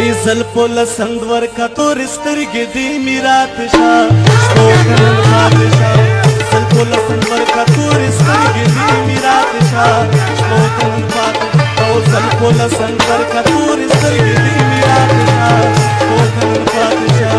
زلفو لسندور کا تور سترګې دې میرات شا سپوکن پادشا زلفو لسندور کا تور سترګې دې میرات شا سپوکن پادشا او زلفو لسندور کا تور سترګې دې میرات شا سپوکن پادشا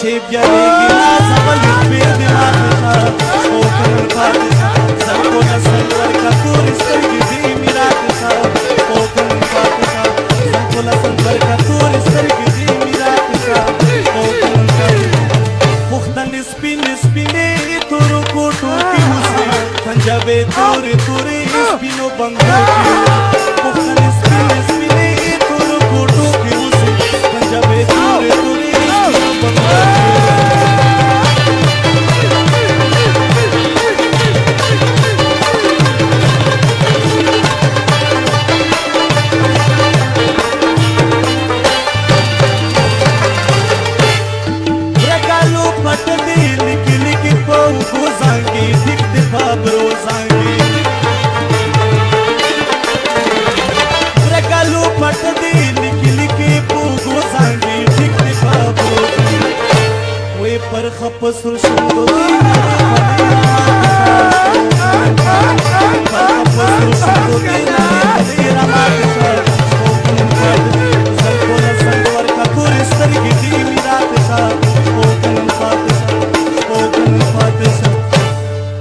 Chip ya regina sabal pe dimag tha spoken pardisa sabko na sanwar ka tourist ki di mirat tha spoken pardisa sabko na sanwar ka tourist ki di mirat tha spoken pardisa mukhtan spin spine turu ko to ki muse punjabe tore tore spino bangla ki mukhtan spin spine turu ko to ki muse punjabe tore tore Pasur shundo pasur shundo dina mata spoken pardisa zalko na sanwar ka tourist ki di mirat tha spoken pardisa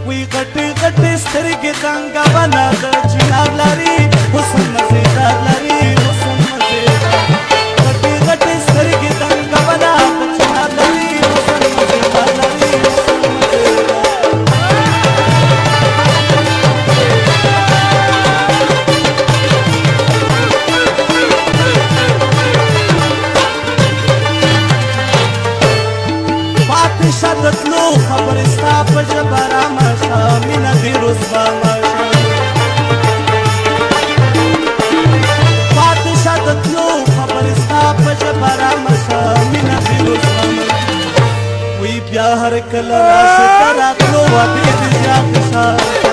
we gatte gatte starge ganga bana da chinar lari husn mazedar lari husn mazedar gatte gatte starge ganga bana da chinar lari شدتلو خبر استا پجبرا مشا مینا دیروز با مشا بات شدتلو خبر استا پجبرا مشا مینا دیروز با مشا وی بیا هر کل راس تراتلو وادی دیا کشا